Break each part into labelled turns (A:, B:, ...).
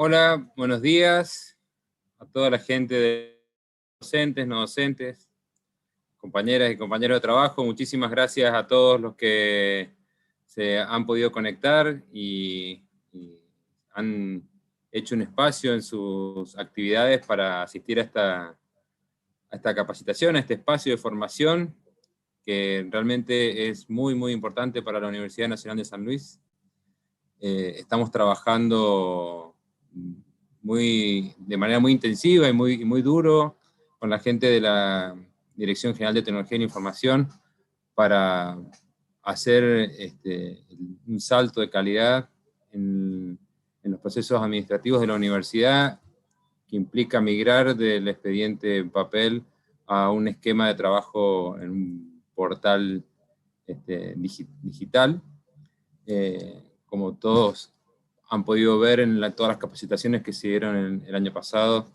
A: Hola, buenos días a toda la gente de docentes, no docentes, compañeras y compañeros de trabajo. Muchísimas gracias a todos los que se han podido conectar y han hecho un espacio en sus actividades para asistir a esta capacitación, a este espacio de formación, que realmente es muy, muy importante para la Universidad Nacional de San Luis. Estamos trabajando de manera muy intensiva y muy duro con la gente de la Dirección General de Tecnología y Información para hacer un salto de calidad en los procesos administrativos de la universidad, que implica migrar del expediente en papel a un esquema de trabajo en un portal digital. Como todos han podido ver en todas las capacitaciones que se dieron el año pasado,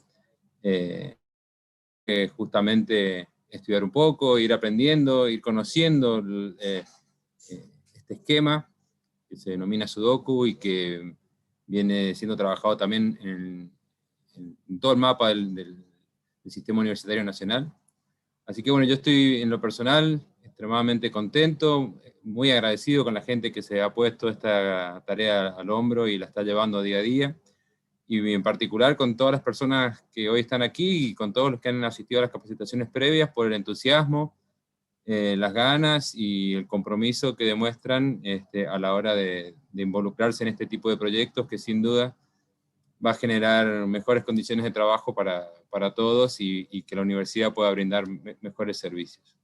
A: justamente estudiar un poco, ir aprendiendo, ir conociendo este esquema que se denomina Sudoku y que viene siendo trabajado también en todo el mapa del Sistema Universitario Nacional. Así que bueno, yo estoy en lo personal extremadamente contento, muy agradecido con la gente que se ha puesto esta tarea al hombro y la está llevando día a día, y en particular con todas las personas que hoy están aquí y con todos los que han asistido a las capacitaciones previas por el entusiasmo, las ganas y el compromiso que demuestran a la hora de involucrarse en este tipo de proyectos que sin duda va a generar mejores condiciones de trabajo para todos y que la universidad pueda brindar mejores servicios.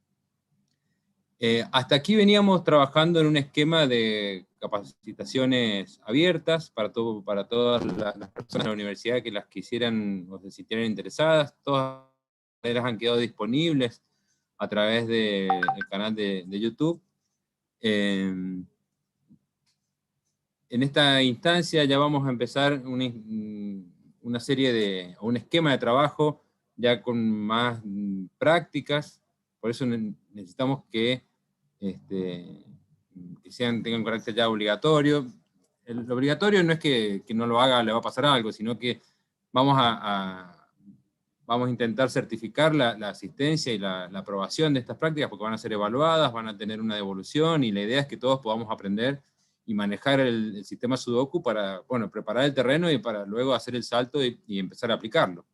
A: Hasta aquí veníamos trabajando en un esquema de capacitaciones abiertas para todas las personas de la universidad que las quisieran o se sintieran interesadas. Todas las han quedado disponibles a través del canal de YouTube. En esta instancia ya vamos a empezar una serie un esquema de trabajo ya con más prácticas. Por eso necesitamos que tengan carácter ya obligatorio. Lo obligatorio no es que no lo haga le va a pasar algo, sino que vamos vamos a intentar certificar la asistencia y la aprobación de estas prácticas, porque van a ser evaluadas, van a tener una devolución, y la idea es que todos podamos aprender y manejar el sistema Sudoku para, bueno, preparar el terreno y para luego hacer el salto y empezar a aplicarlo.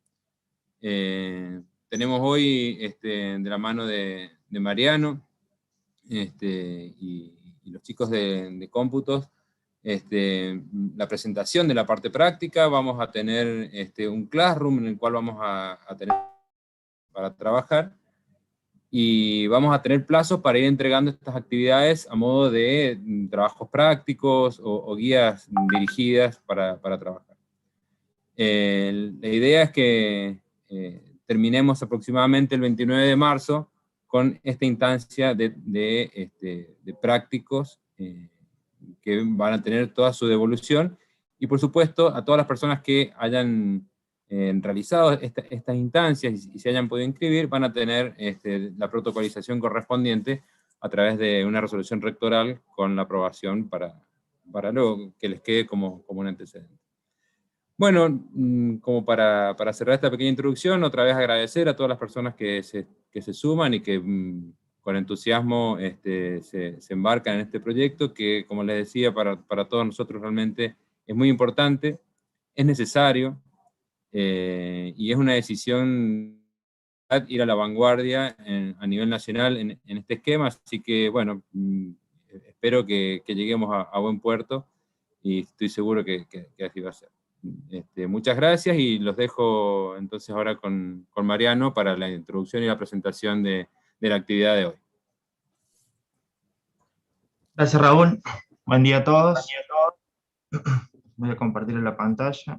A: Tenemos hoy, de la mano de Mariano, y los chicos de cómputos, la presentación de la parte práctica. Vamos a tener un classroom en el cual vamos a tener para trabajar, y vamos a tener plazos para ir entregando estas actividades a modo de trabajos prácticos o guías dirigidas para trabajar. La idea es que terminemos aproximadamente el 29 de marzo con esta instancia de prácticos que van a tener toda su devolución, y por supuesto a todas las personas que hayan realizado estas instancias y se hayan podido inscribir, van a tener la protocolización correspondiente a través de una resolución rectoral con la aprobación para luego que les quede como un antecedente. Bueno, como para cerrar esta pequeña introducción, otra vez agradecer a todas las personas que se suman y que con entusiasmo se embarcan en este proyecto, que, como les decía, para todos nosotros realmente es muy importante, es necesario, y es una decisión ir a la vanguardia a nivel nacional en este esquema. Así que, bueno, espero que lleguemos a buen puerto, y estoy seguro que así va a ser. Muchas gracias, y los dejo entonces ahora con Mariano para la introducción y la presentación de la actividad de hoy.
B: Gracias, Raúl. Buen día a todos. Voy a compartir la pantalla.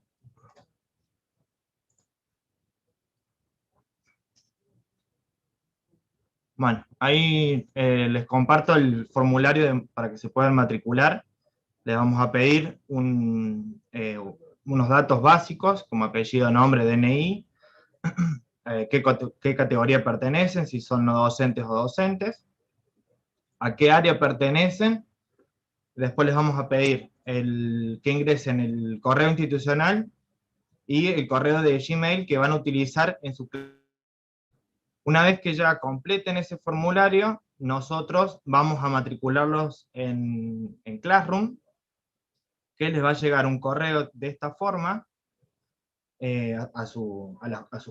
B: Bueno, ahí les comparto el formulario para que se puedan matricular. Les vamos a pedir unos datos básicos, como apellido, nombre, DNI, qué categoría pertenecen, si son no docentes o docentes, a qué área pertenecen. Después les vamos a pedir que ingresen el correo institucional y el correo de Gmail que van a utilizar en su clase. Una vez que ya completen ese formulario, nosotros vamos a matricularlos en Classroom, que les va a llegar un correo de esta forma, a su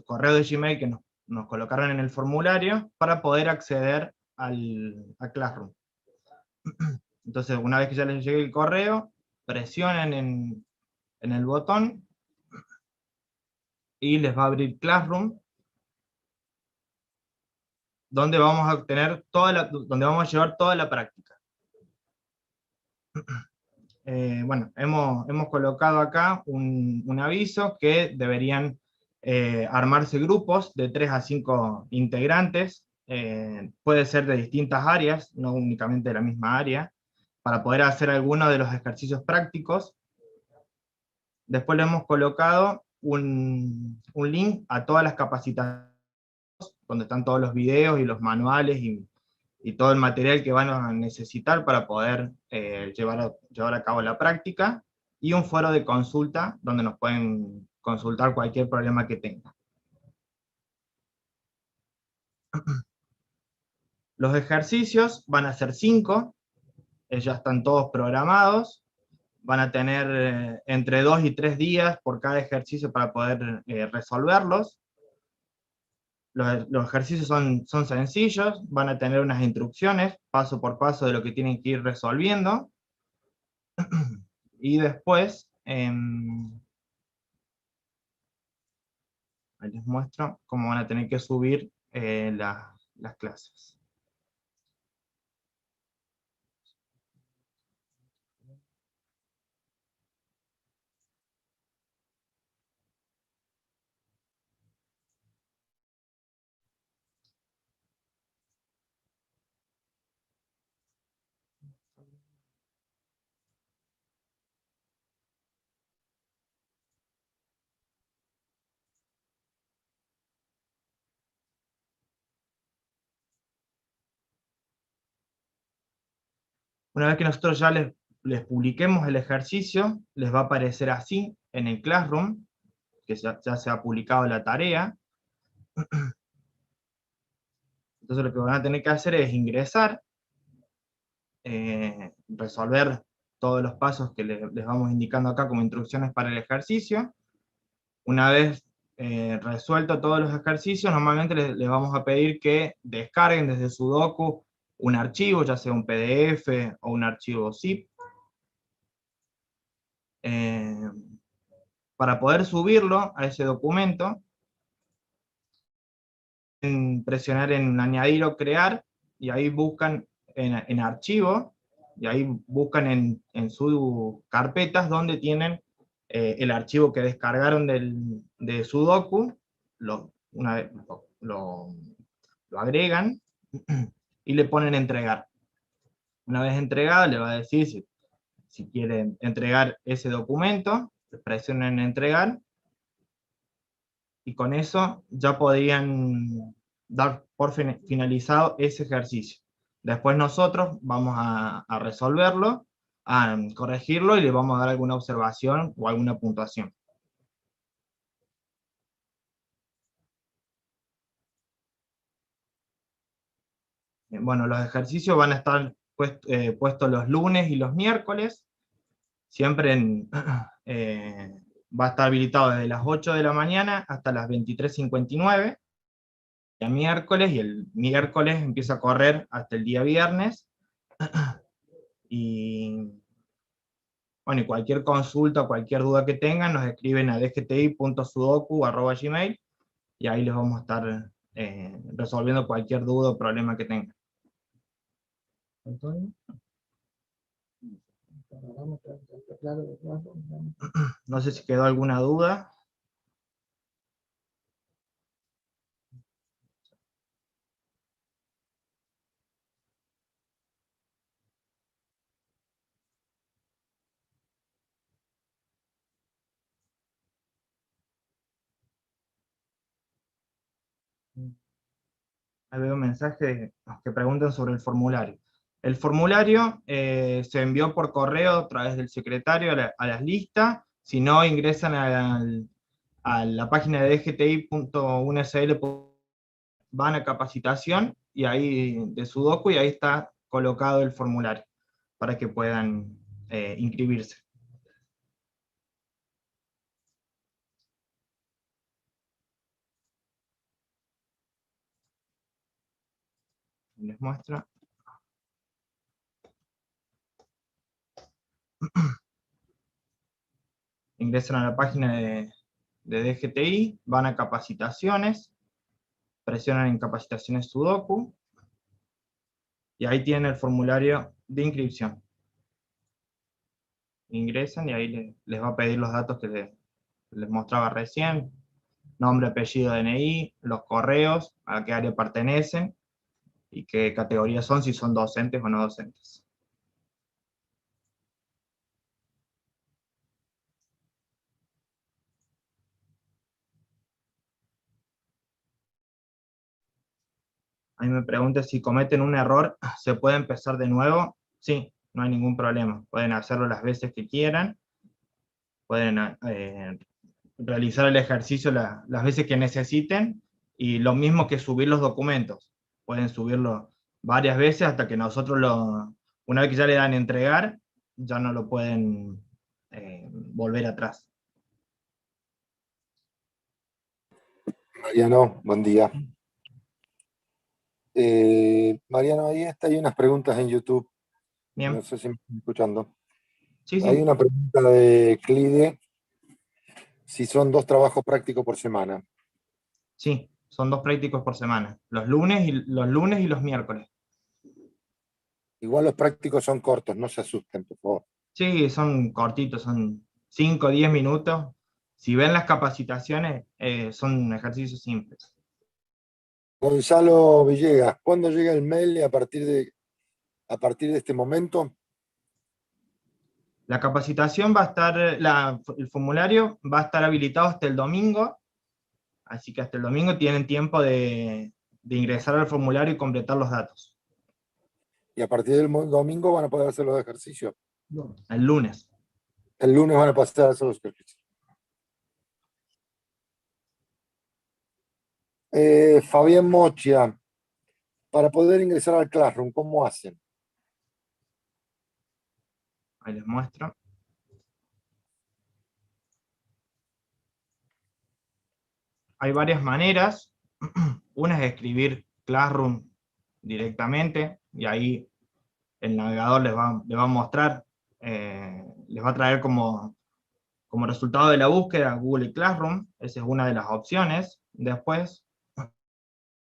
B: correo de Gmail que nos colocaron en el formulario, para poder acceder a Classroom. Entonces, una vez que ya les llegue el correo, presionen en el botón y les va a abrir Classroom, donde vamos a obtener donde vamos a llevar toda la práctica. Bueno, hemos colocado acá un aviso que deberían armarse grupos de 3 a 5 integrantes, puede ser de distintas áreas, no únicamente de la misma área, para poder hacer algunos de los ejercicios prácticos. Después le hemos colocado un link a todas las capacitaciones, donde están todos los videos y los manuales y todo el material que van a necesitar para poder llevar a cabo la práctica, y un foro de consulta donde nos pueden consultar cualquier problema que tengan. Los ejercicios van a ser 5, ya están todos programados, van a tener entre 2 y 3 días por cada ejercicio para poder resolverlos. Los ejercicios son sencillos, van a tener unas instrucciones paso por paso de lo que tienen que ir resolviendo, y después ahí les muestro cómo van a tener que subir las clases. Una vez que nosotros ya les publiquemos el ejercicio, les va a aparecer así en el Classroom, que ya se ha publicado la tarea. Entonces lo que van a tener que hacer es ingresar, resolver todos los pasos que les vamos indicando acá como instrucciones para el ejercicio. Una vez resuelto todos los ejercicios, normalmente les vamos a pedir que descarguen desde Sudoku un archivo, ya sea un PDF o un archivo zip. Para poder subirlo a ese documento, presionar en añadir o crear, y ahí buscan en archivo, y ahí buscan en sus carpetas donde tienen el archivo que descargaron de Sudoku, una vez lo agregan y le ponen entregar. Una vez entregado, le va a decir si quieren entregar ese documento, presionen entregar, y con eso ya podrían dar por finalizado ese ejercicio. Después nosotros vamos a resolverlo, a corregirlo, y le vamos a dar alguna observación o alguna puntuación. Bueno, los ejercicios van a estar puestos los lunes y los miércoles, siempre va a estar habilitado desde las 8 de la mañana hasta las 23:59, el miércoles, y el miércoles empieza a correr hasta el día viernes. Y bueno, y cualquier consulta, cualquier duda que tengan, nos escriben a dgti.sudoku@gmail, y ahí les vamos a estar resolviendo cualquier duda o problema que tengan. No sé si quedó alguna duda. Ahí veo un mensaje que preguntan sobre el formulario. El formulario se envió por correo a través del secretario a las listas. Si no, ingresan a la página de dgti.unsl, van a capacitación, y ahí de Sudoku, y ahí está colocado el formulario, para que puedan inscribirse. Les muestra. Ingresan a la página de DGTI, van a capacitaciones, presionan en capacitaciones Sudoku, y ahí tienen el formulario de inscripción. Ingresan y ahí les va a pedir los datos que les mostraba recién: nombre, apellido, DNI, los correos, a qué área pertenecen, y qué categorías son, si son docentes o no docentes. Ahí me pregunta si cometen un error, ¿se puede empezar de nuevo? Sí, no hay ningún problema. Pueden hacerlo las veces que quieran, pueden realizar el ejercicio las veces que necesiten, y lo mismo que subir los documentos. Pueden subirlo varias veces hasta que nosotros una vez que ya le dan a entregar, ya no lo pueden volver atrás.
C: Mariano, buen día. Mariano, ahí hay unas preguntas en YouTube.
B: Bien.
C: No sé si me están escuchando.
B: Sí, sí.
C: Hay una pregunta de Clide, si son 2 trabajos prácticos por semana.
B: Sí, son 2 prácticos por semana, los lunes y los miércoles.
C: Igual los prácticos son cortos, no se asusten, por favor.
B: Sí, son cortitos, son 5 o 10 minutos. Si ven las capacitaciones, son ejercicios simples.
C: Gonzalo Villegas, ¿cuándo llega el mail a partir de este momento?
B: La capacitación va a estar, el formulario va a estar habilitado hasta el domingo, así que hasta el domingo tienen tiempo de ingresar al formulario y completar los datos.
C: Y a partir del domingo van a poder hacer los ejercicios.
B: El lunes.
C: El lunes van a pasar a hacer los ejercicios. Fabián Mochia, para poder ingresar al Classroom, ¿cómo hacen?
B: Ahí les muestro. Hay varias maneras. Una es escribir Classroom directamente, y ahí el navegador les va a mostrar, les va a traer como resultado de la búsqueda Google Classroom. Esa es una de las opciones. Después,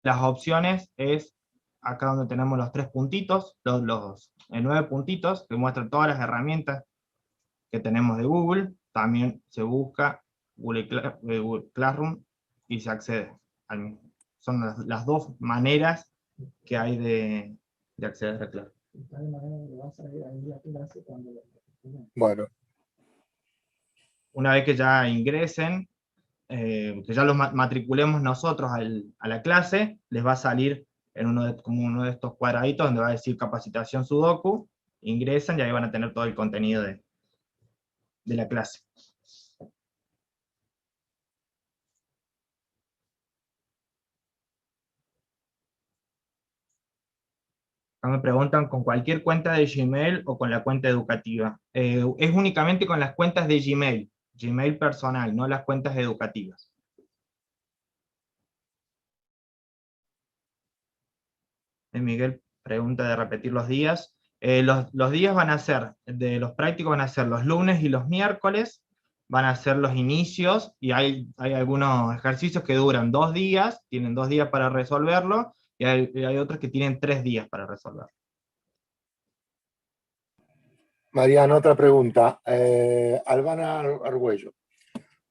B: las opciones es acá donde tenemos los 3 puntitos, los 9 puntitos, que muestran todas las herramientas que tenemos de Google. También se busca Google Classroom y se accede al mismo. Son las 2 maneras que hay de acceder a Classroom.
C: Bueno.
B: Una vez que ya ingresen, que ya los matriculemos nosotros a la clase, les va a salir como uno de estos cuadraditos donde va a decir capacitación Sudoku. Ingresan y ahí van a tener todo el contenido de la clase. Acá me preguntan con cualquier cuenta de Gmail o con la cuenta educativa. Es únicamente con las cuentas de Gmail personal, no las cuentas educativas. Miguel pregunta de repetir los días. Los días van a ser, de los prácticos van a ser los lunes y los miércoles, van a ser los inicios, y hay algunos ejercicios que duran 2 días, tienen 2 días para resolverlo, y hay otros que tienen 3 días para resolverlo.
C: Mariano, otra pregunta. Albana Argüello.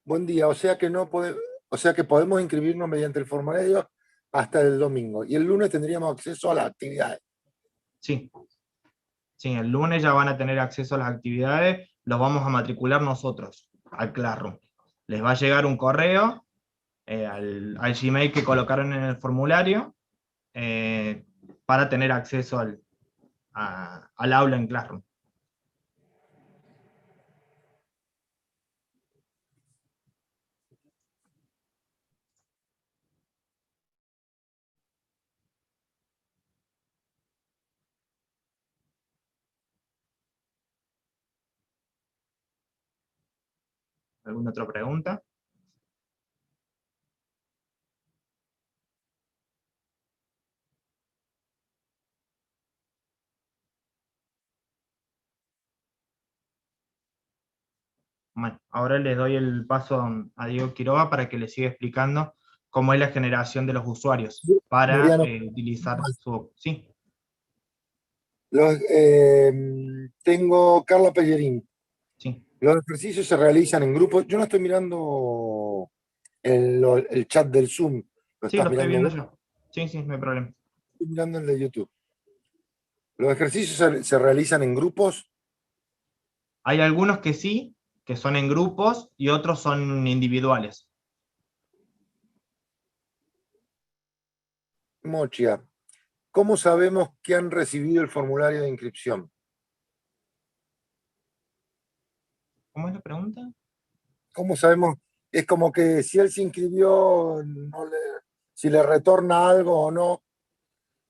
C: Buen día, o sea que podemos inscribirnos mediante el formulario hasta el domingo, y el lunes tendríamos acceso a las actividades.
B: Sí. Sí, el lunes ya van a tener acceso a las actividades, los vamos a matricular nosotros al Classroom. Les va a llegar un correo al Gmail que colocaron en el formulario, para tener acceso al aula en Classroom. ¿Alguna otra pregunta? Bueno, ahora les doy el paso a Diego Quiroga para que les siga explicando cómo es la generación de los usuarios para
C: Mariano,
B: utilizar su... Sí,
C: tengo Carla Pellerín.
B: sí.
C: Los ejercicios se realizan en grupos. Yo no estoy mirando el chat del Zoom. ¿Lo
B: Sí,
C: estás
B: lo estoy
C: mirando
B: viendo
C: vos?
B: yo. Sí, sí, no hay problema.
C: Estoy mirando el de YouTube. Los ejercicios se realizan en grupos.
B: Hay algunos que sí, que son en grupos, y otros son individuales.
C: Mochia, ¿cómo sabemos que han recibido el formulario de inscripción?
B: ¿Cómo es la pregunta?
C: ¿Cómo sabemos? Es como que si él se inscribió, si le retorna algo o no.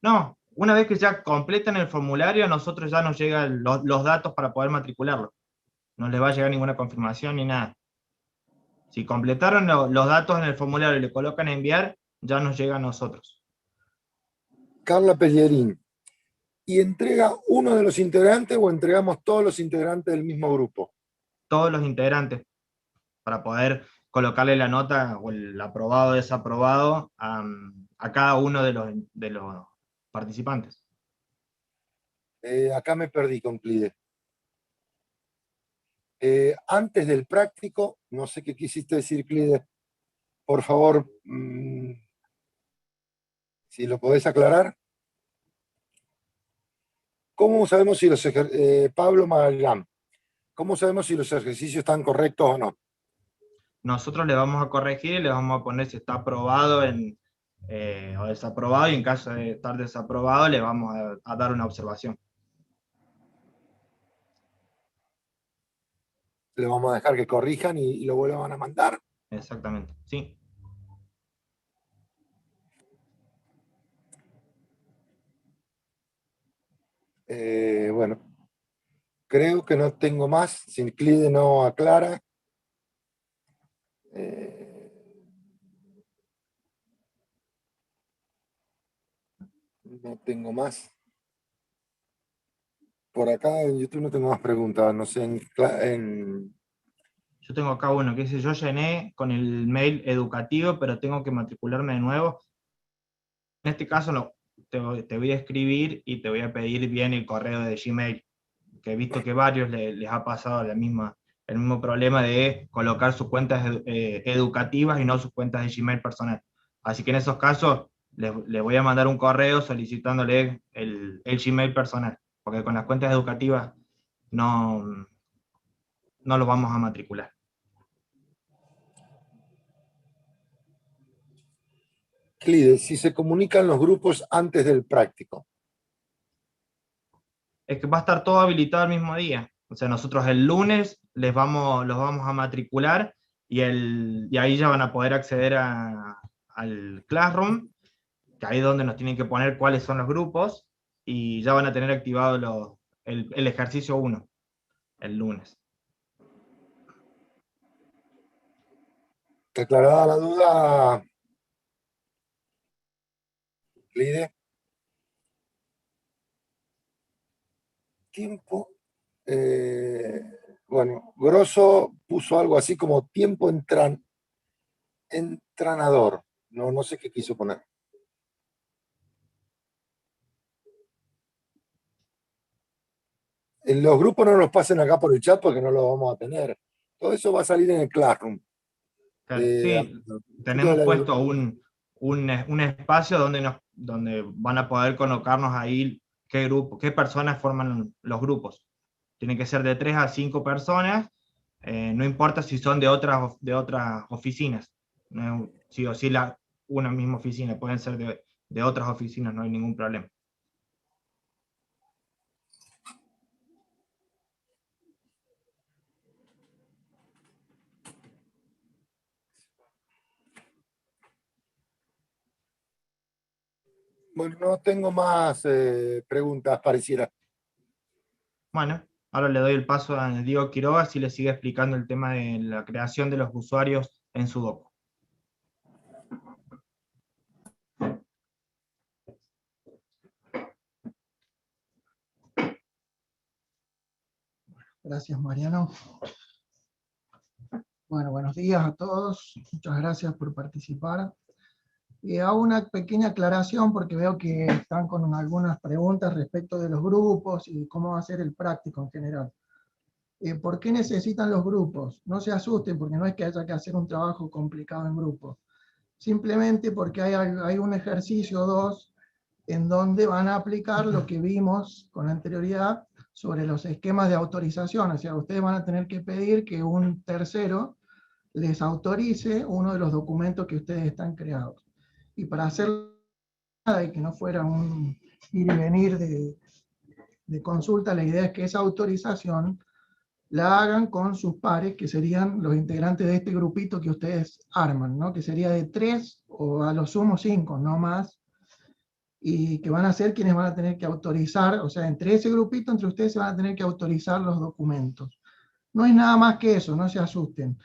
B: No, una vez que ya completan el formulario, a nosotros ya nos llegan los datos para poder matricularlo. No les va a llegar ninguna confirmación ni nada. Si completaron los datos en el formulario y le colocan enviar, ya nos llega a nosotros.
C: Carla Pellerín. ¿Y entrega uno de los integrantes o entregamos todos los integrantes del mismo grupo?
B: Todos los integrantes, para poder colocarle la nota o el aprobado o desaprobado a cada uno de los participantes.
C: Acá me perdí con Clide. Antes del práctico, no sé qué quisiste decir, Clide. Por favor, si lo podés aclarar. ¿Cómo sabemos si Pablo Magallán, ¿cómo sabemos si los ejercicios están correctos o no?
B: Nosotros le vamos a corregir y le vamos a poner si está aprobado o desaprobado, y en caso de estar desaprobado le vamos a dar una observación.
C: Le vamos a dejar que corrijan y lo vuelvan a mandar.
B: Exactamente, sí.
C: Bueno, creo que no tengo más. Si Clide no aclara. No tengo más. Por acá en YouTube no tengo más preguntas. No sé,
B: Yo tengo acá uno que dice, yo llené con el mail educativo, pero tengo que matricularme de nuevo. En este caso no, te voy a escribir y te voy a pedir bien el correo de Gmail, que he visto que varios les ha pasado el mismo problema de colocar sus cuentas educativas y no sus cuentas de Gmail personal. Así que en esos casos les voy a mandar un correo solicitándole el Gmail personal, porque con las cuentas educativas no, no lo vamos a matricular.
C: Clide, si se comunican los grupos antes del práctico.
B: Es que va a estar todo habilitado el mismo día. O sea, nosotros el lunes los vamos a matricular y ahí ya van a poder acceder al Classroom, que ahí es donde nos tienen que poner cuáles son los grupos, y ya van a tener activado el ejercicio 1 el lunes.
C: Aclarada la duda, Clide. Tiempo. Bueno, Grosso puso algo así como tiempo entrenador. No, no sé qué quiso poner. En los grupos no nos pasen acá por el chat porque no lo vamos a tener. Todo eso va a salir en el Classroom.
B: Claro, sí,
C: Chicos de
B: tenemos
C: la
B: puesto un espacio donde van a poder colocarnos ahí qué personas forman los grupos. Tiene que ser de 3 a 5 personas, no importa si son de otras oficinas. No es sí o sí una misma oficina, pueden ser de otras oficinas, no hay ningún problema.
C: Bueno, no tengo más preguntas, pareciera.
B: Bueno, Ahora le doy el paso a Diego Quiroga, si le sigue explicando el tema de la creación de los usuarios en Sudoku.
D: Gracias, Mariano. Bueno, buenos días a todos. Muchas gracias por participar. Hago una pequeña aclaración porque veo que están con algunas preguntas respecto de los grupos y cómo va a ser el práctico en general. ¿Por qué necesitan los grupos? No se asusten porque no es que haya que hacer un trabajo complicado en grupo. Simplemente porque hay un ejercicio o dos en donde van a aplicar lo que vimos con anterioridad sobre los esquemas de autorización. O sea, ustedes van a tener que pedir que un tercero les autorice uno de los documentos que ustedes están creados. Y para hacer nada y que no fuera un ir y venir de consulta, la idea es que esa autorización la hagan con sus pares, que serían los integrantes de este grupito que ustedes arman, ¿no? Que sería de 3 o a lo sumo 5, no más, y que van a ser quienes van a tener que autorizar, o sea, entre ese grupito, entre ustedes se van a tener que autorizar los documentos. No es nada más que eso, no se asusten.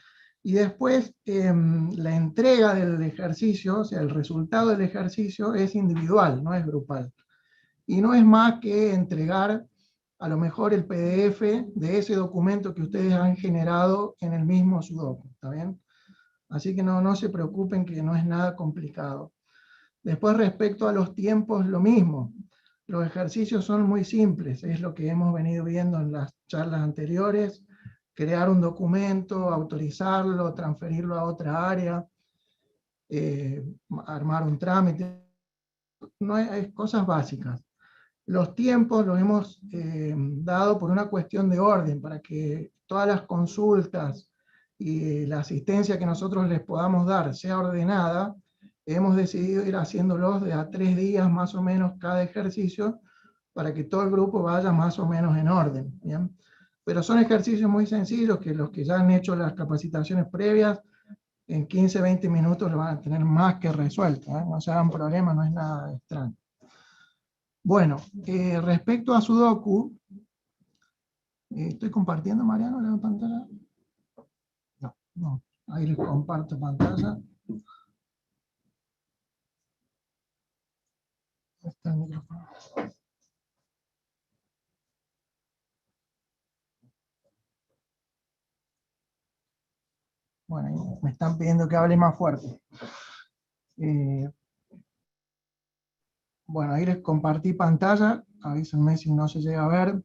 D: Y después, la entrega del ejercicio, o sea, el resultado del ejercicio es individual, no es grupal. Y no es más que entregar a lo mejor el PDF de ese documento que ustedes han generado en el mismo Sudoku, ¿está bien? Así que no se preocupen, que no es nada complicado. Después, respecto a los tiempos, lo mismo. Los ejercicios son muy simples, es lo que hemos venido viendo en las charlas anteriores: crear un documento, autorizarlo, transferirlo a otra área, armar un trámite, no hay cosas básicas. Los tiempos los hemos dado por una cuestión de orden, para que todas las consultas y la asistencia que nosotros les podamos dar sea ordenada. Hemos decidido ir haciéndolos de a 3 días más o menos cada ejercicio, para que todo el grupo vaya más o menos en orden, ¿bien? Pero son ejercicios muy sencillos que los que ya han hecho las capacitaciones previas, en 15, 20 minutos lo van a tener más que resuelto, ¿eh? No se hagan problemas, no es nada extraño. Bueno, respecto a Sudoku, ¿estoy compartiendo, Mariano, la pantalla? No, ahí les comparto pantalla. Está el micrófono. Bueno, ahí me están pidiendo que hable más fuerte. Bueno, ahí les compartí pantalla, avísenme si no se llega a ver.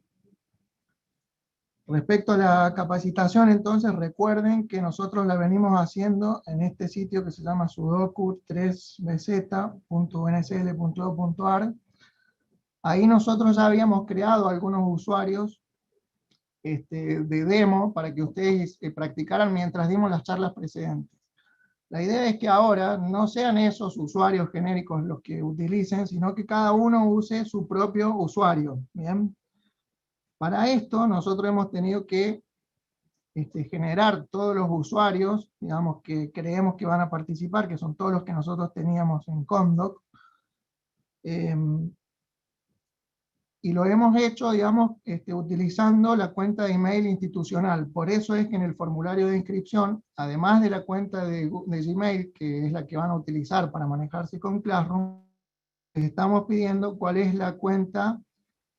D: Respecto a la capacitación, entonces, recuerden que nosotros la venimos haciendo en este sitio que se llama sudoku3bz.unsl.edu.ar. Ahí nosotros ya habíamos creado algunos usuarios de demo para que ustedes practicaran mientras dimos las charlas precedentes. La idea es que ahora no sean esos usuarios genéricos los que utilicen, sino que cada uno use su propio usuario, ¿bien? Para esto nosotros hemos tenido que generar todos los usuarios, digamos, que creemos que van a participar, que son todos los que nosotros teníamos en Condoc, y lo hemos hecho, digamos, utilizando la cuenta de email institucional. Por eso es que en el formulario de inscripción, además de la cuenta de Gmail, que es la que van a utilizar para manejarse con Classroom, les estamos pidiendo cuál es la cuenta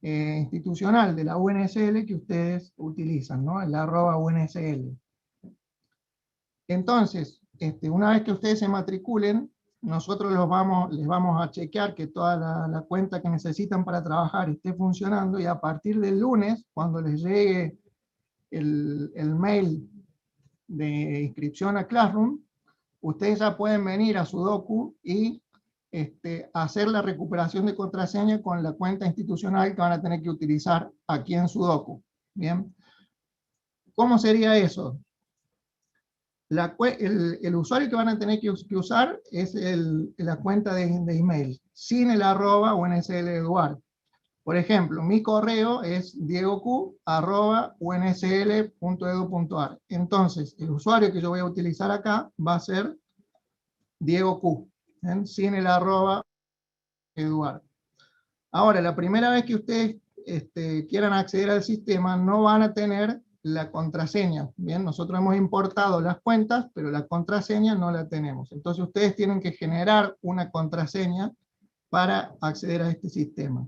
D: institucional de la UNSL que ustedes utilizan, ¿no? El @UNSL. Entonces, una vez que ustedes se matriculen, nosotros les vamos a chequear que toda la cuenta que necesitan para trabajar esté funcionando, y a partir del lunes, cuando les llegue el mail de inscripción a Classroom, ustedes ya pueden venir a Sudoku y hacer la recuperación de contraseña con la cuenta institucional que van a tener que utilizar aquí en Sudoku. ¿Bien? ¿Cómo sería eso? El usuario que van a tener que usar es la cuenta de email, sin el @UNSL.edu.ar. Por ejemplo, mi correo es diegoq@unsl.edu.ar. Entonces, el usuario que yo voy a utilizar acá va a ser diegoq, sin el @edu.ar. Ahora, la primera vez que ustedes quieran acceder al sistema no van a tener la contraseña. Bien, nosotros hemos importado las cuentas, pero la contraseña no la tenemos. Entonces ustedes tienen que generar una contraseña para acceder a este sistema.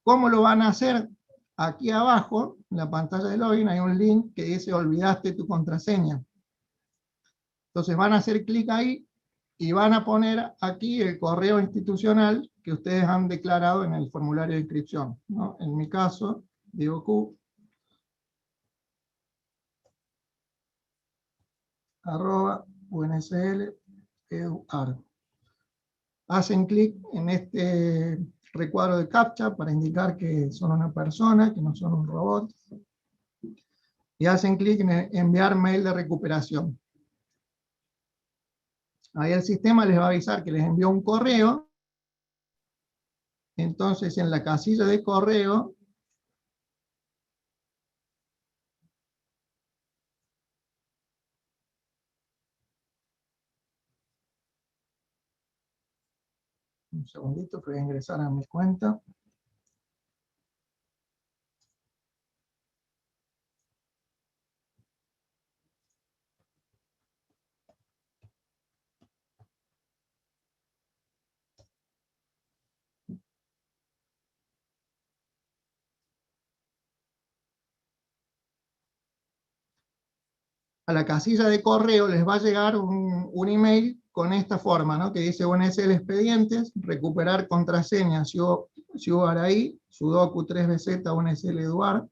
D: ¿Cómo lo van a hacer? Aquí abajo, en la pantalla de login, hay un link que dice olvidaste tu contraseña. Entonces van a hacer clic ahí y van a poner aquí el correo institucional que ustedes han declarado en el formulario de inscripción, ¿no? En mi caso, digo @unsl.edu.ar. Hacen clic en este recuadro de CAPTCHA para indicar que son una persona, que no son un robot, y hacen clic en enviar mail de recuperación. Ahí el sistema les va a avisar que les envió un correo. Entonces en la casilla de correo un segundito que voy a ingresar a mi cuenta. A la casilla de correo les va a llegar un email con esta forma, ¿no? Que dice UNSL expedientes, recuperar contraseña, Ciudaraí, sudoku 3BZ, UNSL Eduard.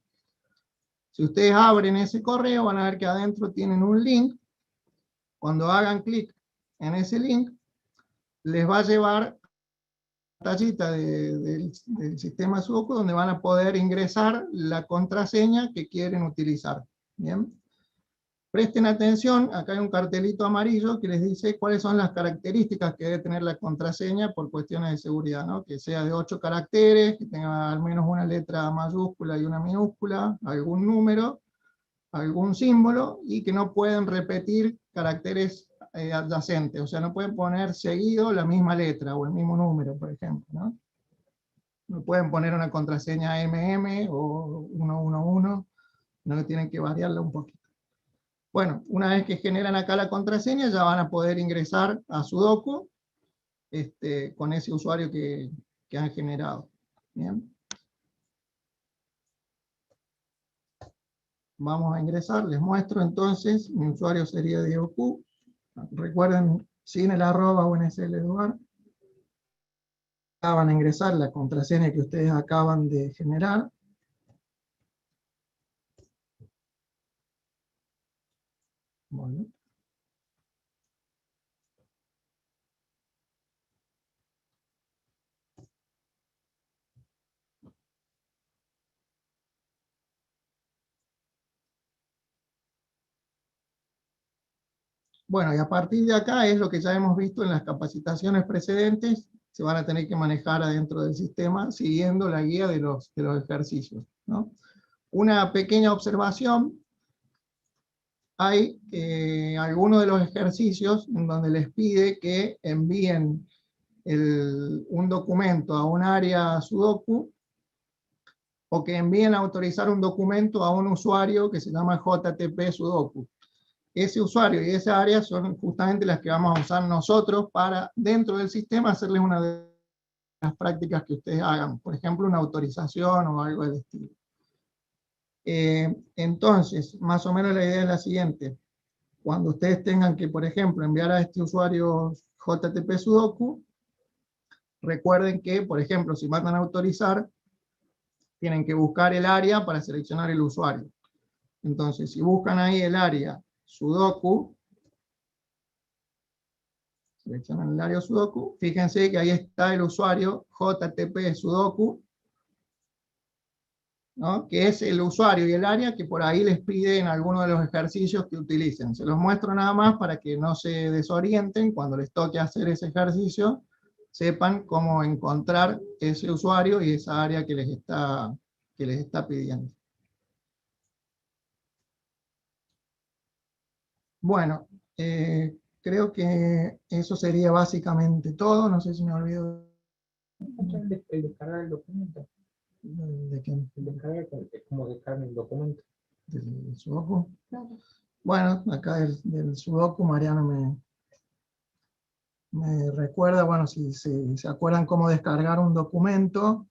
D: Si ustedes abren ese correo, van a ver que adentro tienen un link. Cuando hagan clic en ese link, les va a llevar a la pantallita del sistema sudoku, donde van a poder ingresar la contraseña que quieren utilizar. ¿Bien? Presten atención, acá hay un cartelito amarillo que les dice cuáles son las características que debe tener la contraseña por cuestiones de seguridad, ¿no? Que sea de 8 caracteres, que tenga al menos una letra mayúscula y una minúscula, algún número, algún símbolo, y que no pueden repetir caracteres adyacentes, o sea, no pueden poner seguido la misma letra o el mismo número, por ejemplo, ¿no? No pueden poner una contraseña MM o 111, no, que tienen que variarla un poquito. Bueno, una vez que generan acá la contraseña, ya van a poder ingresar a Sudoku con ese usuario que han generado. Bien. Vamos a ingresar, les muestro entonces, mi usuario sería Diego Q. Recuerden, sin el arroba UNSL Eduard. Acá van a ingresar la contraseña que ustedes acaban de generar. Bueno. Bueno, y a partir de acá es lo que ya hemos visto en las capacitaciones precedentes, se van a tener que manejar adentro del sistema siguiendo la guía de los ejercicios, ¿no? Una pequeña observación, hay algunos de los ejercicios en donde les pide que envíen un documento a un área Sudoku, o que envíen a autorizar un documento a un usuario que se llama JTP Sudoku. Ese usuario y esa área son justamente las que vamos a usar nosotros para, dentro del sistema, hacerles una de las prácticas que ustedes hagan. Por ejemplo, una autorización o algo del estilo. Entonces, más o menos la idea es la siguiente. Cuando ustedes tengan que, por ejemplo, enviar a este usuario JTP Sudoku, recuerden que, por ejemplo, si mandan a autorizar, tienen que buscar el área para seleccionar el usuario. Entonces, si buscan ahí el área Sudoku, seleccionan el área Sudoku, fíjense que ahí está el usuario JTP Sudoku, ¿no? Que es el usuario y el área que por ahí les piden algunos de los ejercicios que utilicen. Se los muestro nada más para que no se desorienten cuando les toque hacer ese ejercicio, sepan cómo encontrar ese usuario y esa área que les está pidiendo. Bueno, creo que eso sería básicamente todo. No sé si me olvido.
E: El descargar el documento.
D: ¿De quién?
E: Es como descargar el documento.
D: ¿Del Sudoku? Bueno, acá del Sudoku Mariano me recuerda, bueno, si se acuerdan cómo descargar un documento,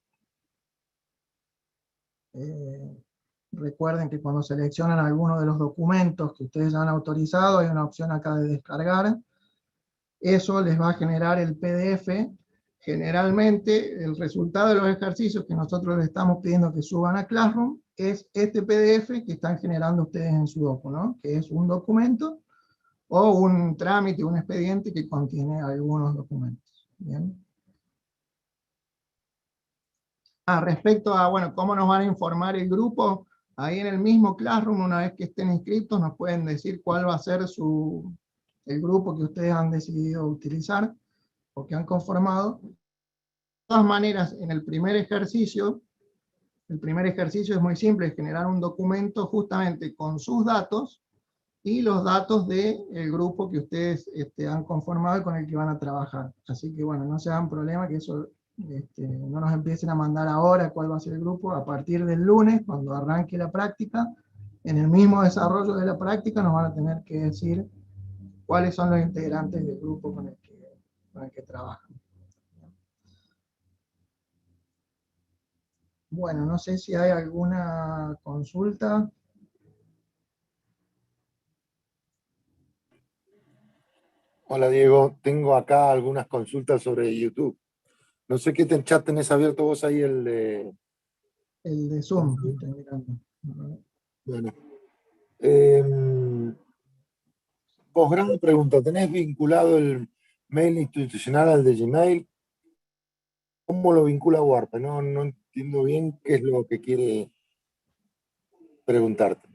D: recuerden que cuando seleccionan alguno de los documentos que ustedes ya han autorizado, hay una opción acá de descargar. Eso les va a generar el PDF. Generalmente, el resultado de los ejercicios que nosotros les estamos pidiendo que suban a Classroom es este PDF que están generando ustedes en Sudoku, ¿no? Que es un documento o un trámite, un expediente que contiene algunos documentos. ¿Bien? Respecto a, bueno, cómo nos van a informar el grupo, ahí en el mismo Classroom, una vez que estén inscritos, nos pueden decir cuál va a ser el grupo que ustedes han decidido utilizar, o que han conformado. De todas maneras, en el primer ejercicio es muy simple, es generar un documento justamente con sus datos, y los datos del grupo que ustedes han conformado y con el que van a trabajar. Así que bueno, no se hagan problema que eso no nos empiecen a mandar ahora cuál va a ser el grupo. A partir del lunes, cuando arranque la práctica, en el mismo desarrollo de la práctica nos van a tener que decir cuáles son los integrantes del grupo con el que trabajan. Bueno, no sé si hay alguna consulta.
C: Hola Diego, tengo acá algunas consultas sobre YouTube. No sé qué chat tenés abierto vos ahí, el de...
D: El de Zoom, estoy mirando.
C: Bueno. Posgrado pregunta, ¿tenés vinculado el mail institucional al de Gmail? ¿Cómo lo vincula WordPress? No entiendo bien qué es lo que quiere preguntarte.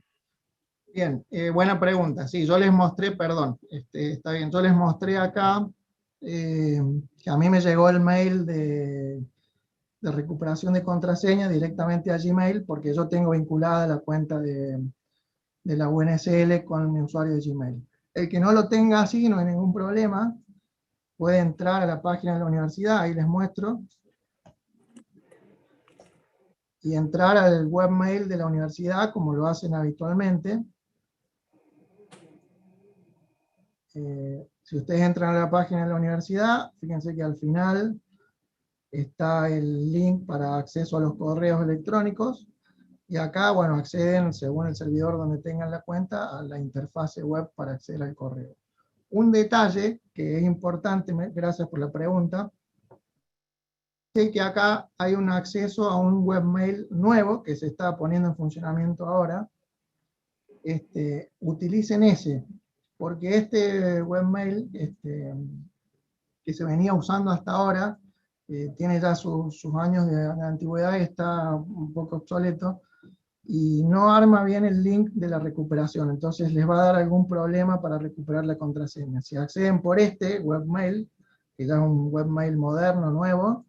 D: Bien, buena pregunta. Sí, yo les mostré, perdón, está bien, yo les mostré acá que a mí me llegó el mail de recuperación de contraseña directamente a Gmail, porque yo tengo vinculada la cuenta de la UNSL con mi usuario de Gmail. El que no lo tenga así, no hay ningún problema, puede entrar a la página de la universidad, ahí les muestro, y entrar al webmail de la universidad, como lo hacen habitualmente. Si ustedes entran a la página de la universidad, fíjense que al final está el link para acceso a los correos electrónicos, y acá, bueno, acceden, según el servidor donde tengan la cuenta, a la interfase web para acceder al correo. Un detalle que es importante, gracias por la pregunta, es que acá hay un acceso a un webmail nuevo que se está poniendo en funcionamiento ahora. Utilicen ese, porque este webmail que se venía usando hasta ahora, tiene ya sus años de antigüedad y está un poco obsoleto, y no arma bien el link de la recuperación, entonces les va a dar algún problema para recuperar la contraseña. Si acceden por este webmail, que ya es un webmail moderno, nuevo,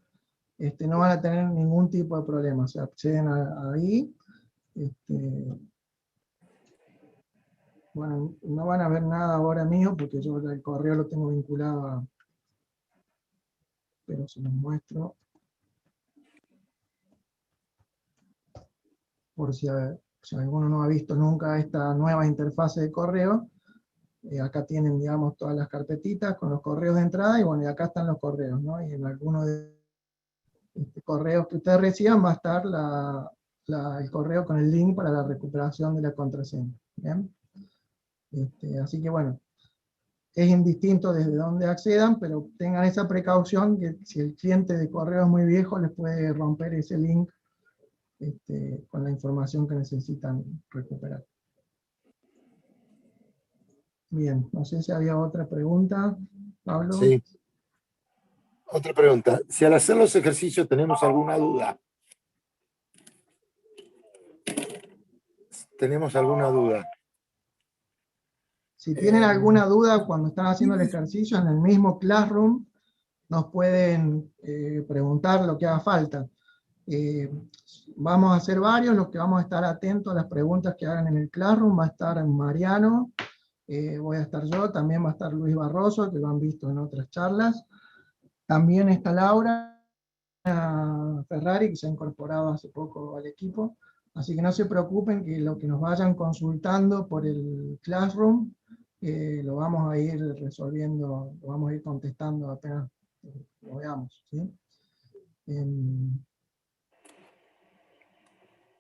D: no van a tener ningún tipo de problema. O sea, acceden ahí, bueno, no van a ver nada ahora mío, porque yo el correo lo tengo vinculado a... Pero se los muestro. Por si alguno no ha visto nunca esta nueva interfase de correo, acá tienen, digamos, todas las carpetitas con los correos de entrada, y bueno, y acá están los correos, ¿no? Y en alguno de correos que ustedes reciban va a estar el correo con el link para la recuperación de la contraseña. ¿Bien? Así que bueno, es indistinto desde dónde accedan, pero tengan esa precaución que si el cliente de correo es muy viejo, les puede romper ese link con la información que necesitan recuperar. Bien, no sé si había otra pregunta, Pablo.
C: Sí. Otra pregunta. Si al hacer los ejercicios tenemos alguna duda,
D: Si tienen alguna duda cuando están haciendo el ejercicio, en el mismo Classroom nos pueden preguntar lo que haga falta. Vamos a hacer varios, los que vamos a estar atentos a las preguntas que hagan en el Classroom. Va a estar Mariano, voy a estar yo, también va a estar Luis Barroso, que lo han visto en otras charlas. También está Laura, Ferrari, que se ha incorporado hace poco al equipo, así que no se preocupen que lo que nos vayan consultando por el Classroom, lo vamos a ir resolviendo, lo vamos a ir contestando apenas lo veamos, ¿sí?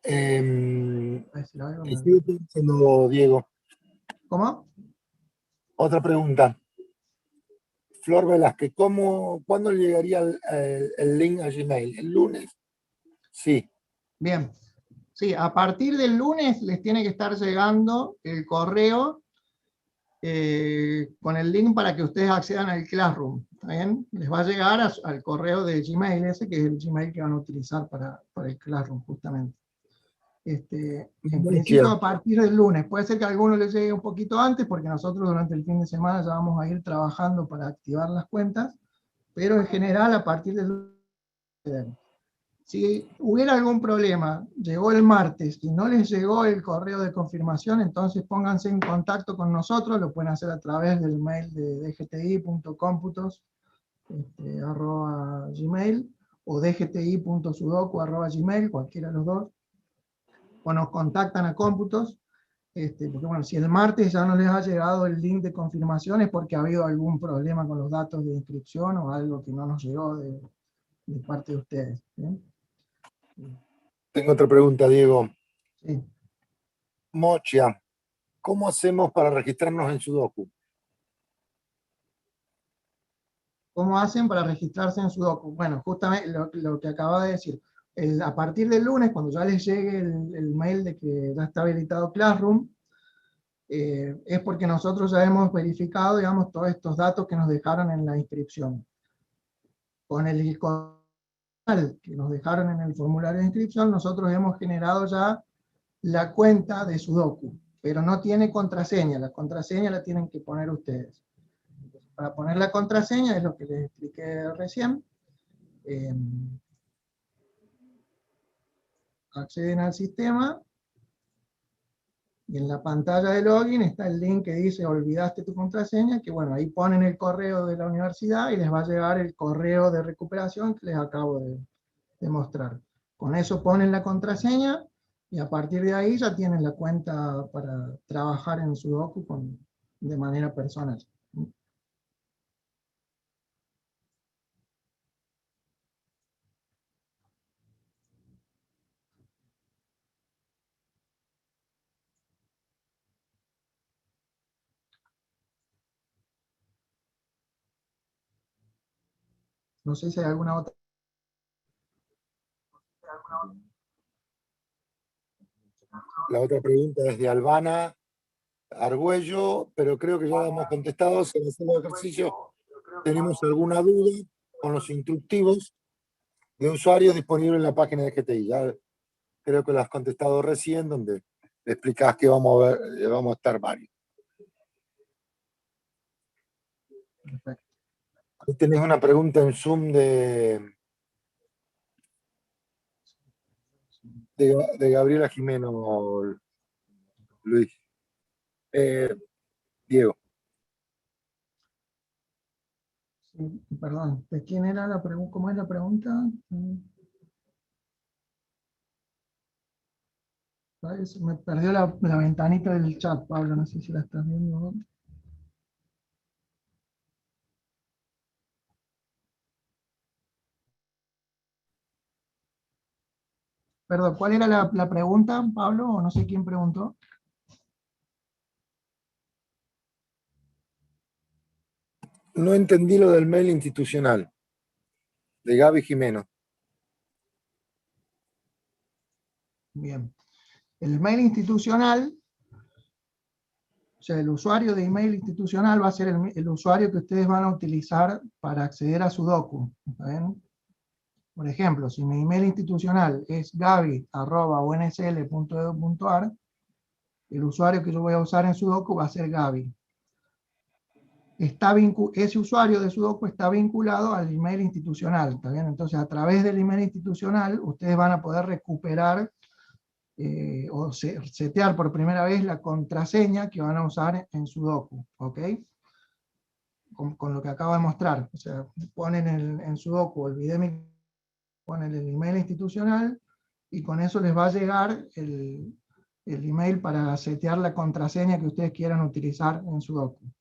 D: ¿Va a decir algo?
C: Estoy pensando, Diego.
D: ¿Cómo?
C: Otra pregunta. Flor Velázquez, ¿cuándo llegaría el link a Gmail? ¿El lunes? Sí.
D: Bien. Sí, a partir del lunes les tiene que estar llegando el correo con el link para que ustedes accedan al Classroom. ¿Está bien? Les va a llegar al correo de Gmail ese, que es el Gmail que van a utilizar para el Classroom, justamente. En principio a partir del lunes. Puede ser que a algunos les llegue un poquito antes, porque nosotros durante el fin de semana ya vamos a ir trabajando para activar las cuentas, pero en general a partir del lunes. Si hubiera algún problema, llegó el martes y no les llegó el correo de confirmación, entonces pónganse en contacto con nosotros, lo pueden hacer a través del mail de dgti.computos@gmail o dgti.sudoku@gmail, cualquiera de los dos, o nos contactan a Cómputos, porque bueno, si el martes ya no les ha llegado el link de confirmación es porque ha habido algún problema con los datos de inscripción o algo que no nos llegó de parte de ustedes. ¿Bien?
C: Tengo otra pregunta, Diego.
D: Sí.
C: Mocha, ¿cómo hacemos para registrarnos en Sudoku?
D: ¿Cómo hacen para registrarse en Sudoku? Bueno, justamente lo que acaba de decir. A partir del lunes, cuando ya les llegue el mail de que ya está habilitado Classroom, es porque nosotros ya hemos verificado, digamos, todos estos datos que nos dejaron en la inscripción. Con el que nos dejaron en el formulario de inscripción, nosotros hemos generado ya la cuenta de Sudoku, pero no tiene contraseña. La contraseña la tienen que poner ustedes. Para poner la contraseña, es lo que les expliqué recién, acceden al sistema, y en la pantalla de login está el link que dice olvidaste tu contraseña, que bueno, ahí ponen el correo de la universidad y les va a llegar el correo de recuperación que les acabo de mostrar. Con eso ponen la contraseña, y a partir de ahí ya tienen la cuenta para trabajar en Sudoku de manera personal. No sé si hay alguna otra.
C: La otra pregunta es de Albana Argüello, pero creo que ya la hemos contestado. Si hacemos el ejercicio, tenemos alguna duda con los instructivos de usuario disponibles en la página de GTI. Ya creo que lo has contestado recién, donde le explicás que vamos a ver, vamos a estar varios.
D: Perfecto.
C: Ahí tenés una pregunta en Zoom de Gabriela Jimeno, Luis. Diego.
D: Sí, perdón, ¿de quién era la pregunta? ¿Cómo es la pregunta? Ay, se me perdió la ventanita del chat, Pablo, no sé si la estás viendo. Perdón, ¿cuál era la pregunta, Pablo? O no sé quién preguntó.
C: No entendí lo del mail institucional, de Gaby Jimeno.
D: Bien. El mail institucional, o sea, el usuario de email institucional va a ser el usuario que ustedes van a utilizar para acceder a Sudoku. ¿Está bien? Por ejemplo, si mi email institucional es gaby@unsl.edu.ar, el usuario que yo voy a usar en Sudoku va a ser Gaby. Ese usuario de Sudoku está vinculado al email institucional, ¿está bien? Entonces, a través del email institucional, ustedes van a poder recuperar o setear por primera vez la contraseña que van a usar en Sudoku, ¿ok? Con lo que acabo de mostrar. O sea, ponen en Sudoku, olvidé mi ponen el email institucional, y con eso les va a llegar el email para setear la contraseña que ustedes quieran utilizar en Sudoku.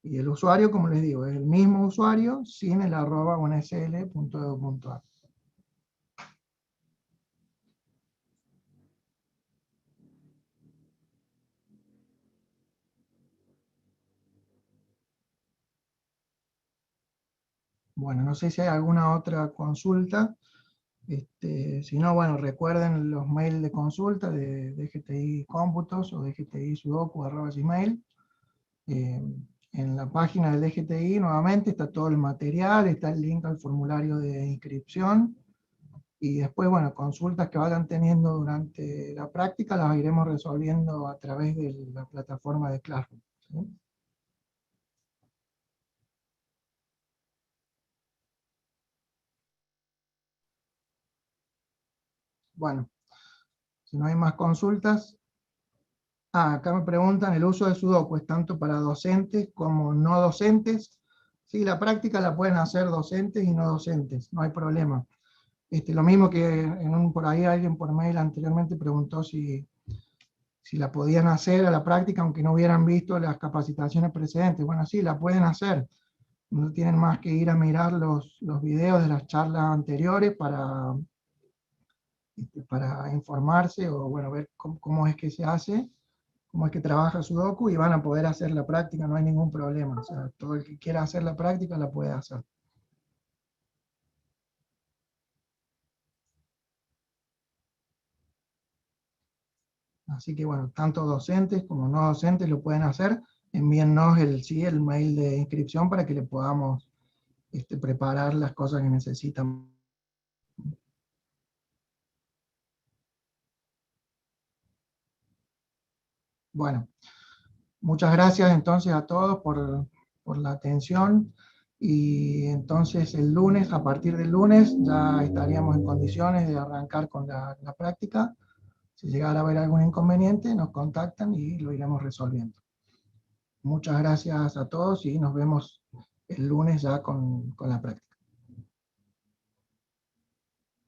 D: Y el usuario, como les digo, es el mismo usuario sin el @unsl.edu.ar. Bueno, no sé si hay alguna otra consulta. Si no, bueno, recuerden los mails de consulta de DGTI Cómputos o DGTI Sudoku@gmail. En la página del DGTI nuevamente está todo el material, está el link al formulario de inscripción, y después, bueno, consultas que vayan teniendo durante la práctica las iremos resolviendo a través de la plataforma de Classroom, ¿sí? Bueno, si no hay más consultas. Acá me preguntan, ¿el uso de Sudoku es tanto para docentes como no docentes? Sí, la práctica la pueden hacer docentes y no docentes, no hay problema. Lo mismo que por ahí alguien por mail anteriormente preguntó si la podían hacer a la práctica aunque no hubieran visto las capacitaciones precedentes. Bueno, sí, la pueden hacer. No tienen más que ir a mirar los videos de las charlas anteriores para informarse, o bueno, ver cómo es que se hace, cómo es que trabaja Sudoku, y van a poder hacer la práctica, no hay ningún problema. O sea, todo el que quiera hacer la práctica la puede hacer. Así que bueno, tanto docentes como no docentes lo pueden hacer. Envíennos el mail de inscripción para que le podamos preparar las cosas que necesitan. Bueno, muchas gracias entonces a todos por la atención, y entonces el lunes, a partir del lunes, ya estaríamos en condiciones de arrancar con la práctica. Si llegara a haber algún inconveniente, nos contactan y lo iremos resolviendo. Muchas gracias a todos y nos vemos el lunes ya con la práctica.